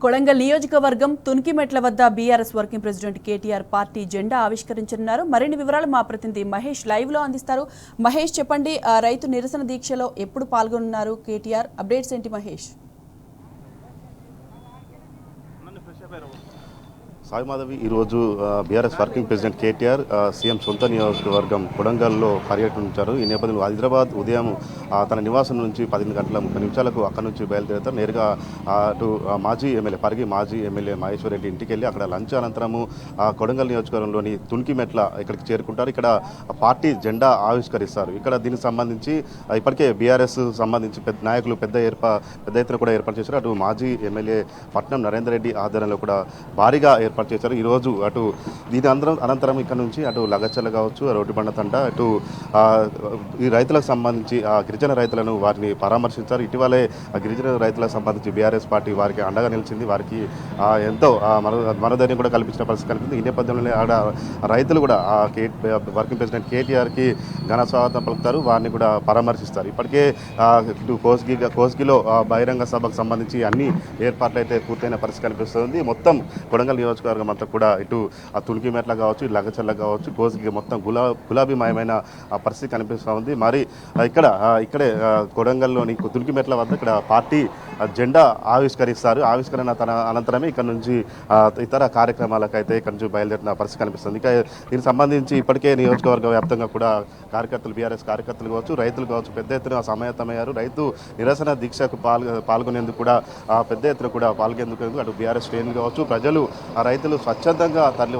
కొడంగల్ నియోజకవర్గం తునికిమెట్ల వద్ద BRS working president KTR party జెండా ఆవిష్కరించనున్నారు. మరిన్ని వివరాలు మా ప్రతినిధి మహేష్ లైవ్ లో అందిస్తారు. మహేష్ చెప్పండి, రైతు నిరసన దీక్షలో ఎప్పుడు పాల్గొన్నారు కేటీఆర్? అప్డేట్స్ ఏంటి మహేష్? సాయి మాధవి ఈరోజు BRS working president KTR CM సొంత నియోజకవర్గం కొడంగల్లో పర్యటించారు. ఈ నేపథ్యంలో హైదరాబాద్ ఉదయం తన నివాసం నుంచి 10 గంటల 30 నిమిషాలకు అక్కడి నుంచి బయలుదేరుతారు. నేరుగా అటు పరిగి మాజీ ఎమ్మెల్యే మహేశ్వర్ రెడ్డి ఇంటికి వెళ్ళి అక్కడ లంచ్ అనంతరము కొడంగల్ నియోజకవర్గంలోని తునికిమెట్ల ఇక్కడికి చేరుకుంటారు. ఇక్కడ పార్టీ జెండా ఆవిష్కరిస్తారు. ఇక్కడ దీనికి సంబంధించి ఇప్పటికే బీఆర్ఎస్ సంబంధించి నాయకులు పెద్ద ఎత్తున కూడా ఏర్పాటు చేశారు. అటు మాజీ ఎమ్మెల్యే పట్నం నరేందర్ రెడ్డి ఆధ్వర్యంలో కూడా భారీగా ఏర్పాటు చేశారు. ఈరోజు అటు దీని అనంతరం ఇక్కడ నుంచి అటు లగచల్ల కావచ్చు, రోడ్డుబండ తంట, అటు ఈ రైతులకు సంబంధించి గిరిజన రైతులను వారిని పరామర్శించారు. ఇటీవలే గిరిజన రైతులకు సంబంధించి బీఆర్ఎస్ పార్టీ వారికి అండగా నిలిచింది. వారికి ఎంతో మనోధైర్యం కూడా కల్పించిన పరిస్థితి కనిపించింది. ఈ నేపథ్యంలోనే ఆడ రైతులు కూడా వర్కింగ్ ప్రెసిడెంట్ కేటీఆర్కి ఘన స్వాగతం పలుకుతారు. వారిని కూడా పరామర్శిస్తారు. ఇప్పటికే ఇటు కోస్గిలో బహిరంగ సభకు సంబంధించి అన్ని ఏర్పాట్లు అయితే పూర్తయిన పరిస్థితి కనిపిస్తుంది. మొత్తం కొడంగల్ నియోజకవర్గం అంతా కూడా ఇటు తునికిమెట్ల కావచ్చు, లగచల్ల కావచ్చు, కోస్గి మొత్తం గులాబీమయమైన పరిస్థితి కనిపిస్తూ ఉంది. మరి ఇక్కడే కొడంగల్లోని తునికిమెట్ల వద్ద ఇక్కడ పార్టీ జెండా ఆవిష్కరిస్తారు. ఆవిష్కరణ అనంతరమే ఇక్కడ నుంచి ఇతర కార్యక్రమాలకైతే ఇక్కడ నుంచి బయలుదేరిన పరిస్థితి కనిపిస్తుంది. ఇక దీనికి సంబంధించి ఇప్పటికే నియోజకవర్గ వ్యాప్తంగా కూడా కార్యకర్తలు, బీఆర్ఎస్ కార్యకర్తలు కావచ్చు, రైతులు కావచ్చు పెద్ద ఎత్తున సమాయత్తమయ్యారు. రైతు నిరసన దీక్షకు పాల్గొనేందుకు కూడా పెద్ద ఎత్తున కూడా పాల్గొనేందుకు అటు బీఆర్ఎస్ శ్రేణులు కావచ్చు, ప్రజలు రైతులు స్వచ్ఛందంగా తరలి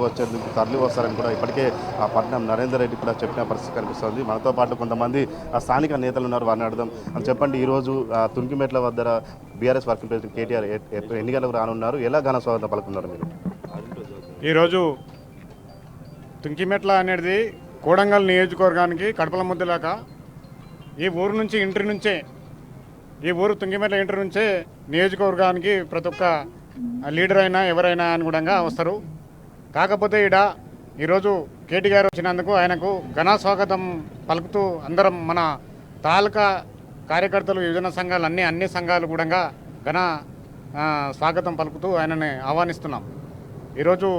వస్తారని కూడా ఇప్పటికే పట్నం నరేందర్ రెడ్డి కూడా చెప్పిన పరిస్థితి కనిపిస్తుంది. మనతో పాటు కొంతమంది స్థానిక నేతలు ఉన్నారు, వారిని అడదాం. అని చెప్పండి, ఈరోజు తునికిమెట్ల వద్ద బీఆర్ఎస్ వర్కింగ్ ప్రెసిడెంట్ కేటీఆర్ ఎన్ని గంటలకు రానున్నారు? ఎలా ఘన స్వాగతం పలుకున్నారు మీరు? ఈరోజు తునికిమెట్ల అనేది కోడంగల్ నియోజకవర్గానికి కడపల ముద్దలాక ఈ ఊరు నుంచి ఇంటి నుంచే తునికిమెట్ల ఇంటి నుంచే నియోజకవర్గానికి ప్రతి ఒక్క లీడర్ అయినా ఎవరైనా అనుగుణంగా వస్తారు. కాకపోతే ఈరోజు కేటీఆర్ వచ్చినందుకు ఆయనకు ఘన స్వాగతం పలుకుతూ అందరం మన తాలూకా కార్యకర్తలు, యువజన సంఘాలు అన్ని సంఘాలు కూడా ఘన స్వాగతం పలుకుతూ ఆయనని ఆహ్వానిస్తున్నాం. ఈరోజు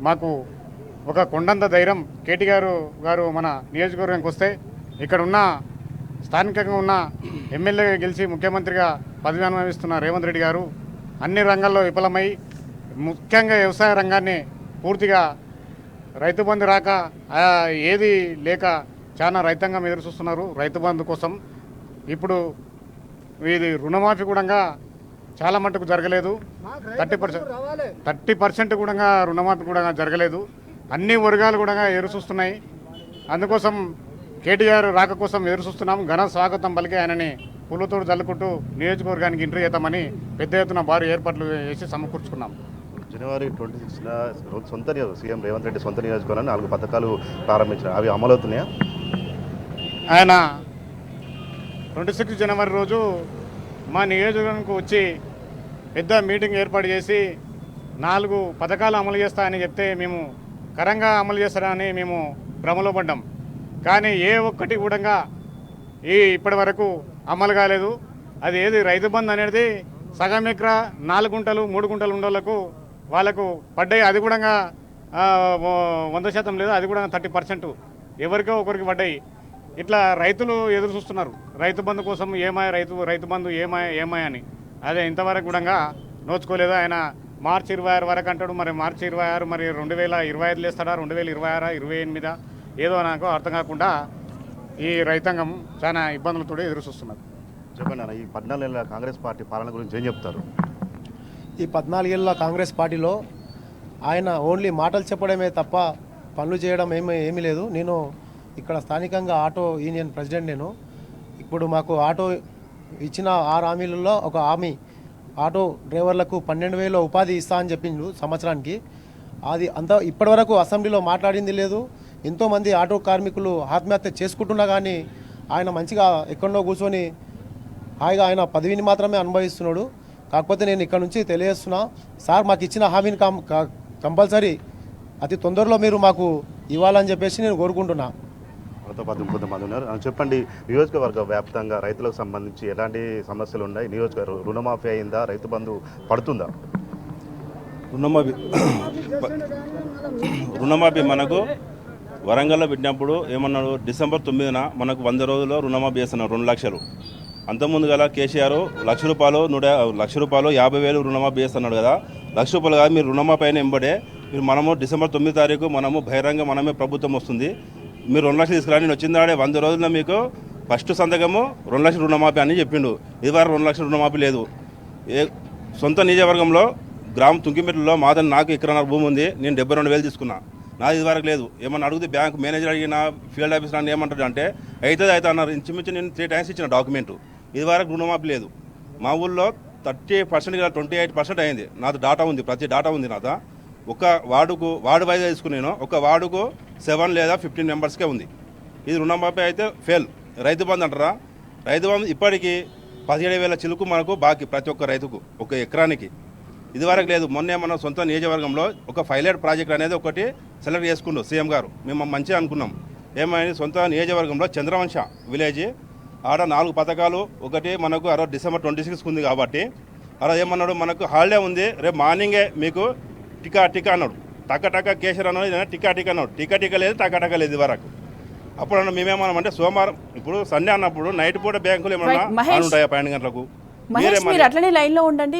మాకు ఒక కొండంత ధైర్యం కేటీఆర్ గారు మన నియోజకవర్గానికి వస్తే ఇక్కడ ఉన్న స్థానికంగా ఉన్న ఎమ్మెల్యే గెలిచి ముఖ్యమంత్రిగా పదవి అనుభవిస్తున్న రేవంత్ రెడ్డి గారు అన్ని రంగాల్లో విఫలమై ముఖ్యంగా వ్యవసాయ రంగాన్ని పూర్తిగా రైతు బంధు రాక ఏది లేక చాలా రైతాంగం ఎదురు చూస్తున్నారు రైతు బంధు కోసం. ఇప్పుడు ఇది రుణమాఫీ కూడా చాలా మట్టుకు జరగలేదు. 30% కూడా రుణమాఫీ కూడా జరగలేదు. అన్ని వర్గాలు కూడా ఎదురు చూస్తున్నాయి. అందుకోసం కేటీఆర్ రాక కోసం ఎదురు చూస్తున్నాం. ఘన స్వాగతం పలికి ఆయనని పూలతోడు జల్లుకుంటూ నియోజకవర్గానికి ఎంట్రీ చేద్దామని పెద్ద ఎత్తున భారీ ఏర్పాట్లు చేసి సమకూర్చుకున్నాం. జనవరి 26న సీఎం రేవంత్ రెడ్డి సొంత నియోజకవర్గాన్ని 4 పథకాలు ప్రారంభించారు. అవి అమలవుతున్నాయా? ఆయన 26 జనవరి రోజు మా నియోజకవర్గానికి వచ్చి పెద్ద మీటింగ్ ఏర్పాటు చేసి 4 పథకాలు అమలు చేస్తాయని చెప్తే మేము కరంగా అమలు చేస్తారని మేము భ్రమలో పడ్డాం. కానీ ఏ ఒక్కటి కూడా ఇప్పటి వరకు అమలు కాలేదు. అది ఏది రైతు బంధు అనేది సగం ఎకరా 4 గుంటలు 3 గుంటలు ఉండోళ్లకు వాళ్ళకు పడ్డాయి. అది కూడా 100% లేదు, అది కూడా 30% ఎవరికో ఒకరికి పడ్డాయి. ఇట్లా రైతులు ఎదురు చూస్తున్నారు రైతు బంధు కోసం. రైతు బంధు ఏమాయ అని. అదే ఇంతవరకు కూడా నోచుకోలేదు. ఆయన మార్చి 26 వరకు అంటాడు. మరి మార్చి 26 మరి 2025 వేస్తాడా, 2026, 28 ఏదో నాకు అర్థం కాకుండా ఈ రైతాంగం చాలా ఇబ్బందులతో ఎదురు చూస్తున్నారు. చెప్పండి అన్న, ఈ 14 ఏళ్ళ కాంగ్రెస్ పార్టీ పాలన గురించి ఏం చెప్తారు? ఈ 14 ఏళ్ళ కాంగ్రెస్ పార్టీలో ఆయన ఓన్లీ మాటలు చెప్పడమే తప్ప పనులు చేయడం ఏమీ లేదు. నేను ఇక్కడ స్థానికంగా ఆటో యూనియన్ ప్రెసిడెంట్. నేను ఇప్పుడు మాకు ఆటో ఇచ్చిన 6 హామీలలో ఒక హామీ ఆటో డ్రైవర్లకు 12,000 ఉపాధి ఇస్తా అని చెప్పిండు సంవత్సరానికి. అది అంతా ఇప్పటివరకు అసెంబ్లీలో మాట్లాడింది లేదు. ఎంతోమంది ఆటో కార్మికులు ఆత్మహత్య చేసుకుంటున్నా కానీ ఆయన మంచిగా ఎక్కడో కూర్చొని హాయిగా ఆయన పదవిని మాత్రమే అనుభవిస్తున్నాడు. కాకపోతే నేను ఇక్కడ నుంచి తెలియజేస్తున్నా, సార్ మాకు ఇచ్చిన హామీని కంపల్సరీ అతి తొందరలో మీరు మాకు ఇవ్వాలని చెప్పేసి నేను కోరుకుంటున్నా. మనతో పాటు కొంతమంది ఉన్నారు. చెప్పండి, నియోజకవర్గ వ్యాప్తంగా రైతులకు సంబంధించి ఎలాంటి సమస్యలు ఉన్నాయి? నియోజకవర్గ రుణమాఫీ అయిందా? రైతు బంధు పడుతుందా? రుణమాఫీ మనకు వరంగల్లో పెట్టినప్పుడు ఏమన్నాడు, డిసెంబర్ 9న మనకు 100 రోజుల్లో రుణమాఫీ చేస్తున్నారు 2 లక్షలు. అంతకుముందు గల కేసీఆర్ ₹1,00,000 ₹1,00,000 50,000 రుణమాఫీ చేస్తున్నాడు కదా. ₹1,00,000 కాదు, మీరు రుణమాఫీ అయిన వెంబడే మనము డిసెంబర్ 9 తారీఖు మనము బహిరంగ మనమే ప్రభుత్వం వస్తుంది, మీరు 2 లక్షలు తీసుకురా, నేను వచ్చిందాడే 100 రోజుల్లో మీకు ఫస్ట్ సంతకము 2 లక్షల రుణమాఫీ అని చెప్పిండు. ఇది వరకు 2 లక్షల రుణమాఫీ లేదు. సొంత నియోజకవర్గంలో గ్రామం తుంకిమెట్లలో మాదని నాకు ఎకరన్నర భూమి ఉంది, నేను 72,000 తీసుకున్నా, నాది ఇది వరకు లేదు. ఏమన్నా అడిగితే బ్యాంక్ మేనేజర్ అడిగిన ఫీల్డ్ ఆఫీసర్ అని ఏమంటాడు అంటే అయితే అన్నారు. ఇంచుమించు నేను 3 టైమ్స్ ఇచ్చిన డాక్యుమెంటు, ఇది వరకు రుణమాఫీ లేదు. మా ఊళ్ళో 30% 28% అయింది. నాది డాటా ఉంది, ప్రతి డాటా ఉంది నాదా. ఒక వార్డు వైజ్గా తీసుకున్నాను, ఒక వార్డుకు 7 లేదా 15 మెంబర్స్కే ఉంది. ఇది రుణమాఫీ అయితే ఫెయిల్. రైతు బంధు అంటారా, రైతు బంధు ఇప్పటికీ 17,000 చిలుకు మనకు బాకీ ప్రతి ఒక్క రైతుకు ఒక ఎకరానికి, ఇదివరకు లేదు. మొన్నే మన సొంత నియోజకవర్గంలో ఒక పైలట్ ప్రాజెక్ట్ అనేది ఒకటి సెలెక్ట్ చేసుకుండు సీఎం గారు, మేము మంచిగా అనుకున్నాం. ఏమైంది, సొంత నియోజకవర్గంలో చంద్రవంశ విలేజ్ ఆడ 4 పథకాలు, ఒకటి మనకు డిసెంబర్ 26కి ఉంది కాబట్టి అలా ఏమన్నాడు, మనకు హాలిడే ఉంది, రేపు మార్నింగే మీకు టికా అన్నాడు. టక కేసీఆర్ అన్నాడు, టికా అన్నాడు. టికా లేదు, టక లేదు ఇదివరకు. అప్పుడు అన్న మేమేమన్నామంటే సోమవారం, ఇప్పుడు సండే అన్నప్పుడు నైట్ పూట బ్యాంకులు ఏమన్నా మహేష్, ఉంటాయా 12 గంటలకు? మహేష్ మీరు అట్లనే లైన్లో ఉండండి.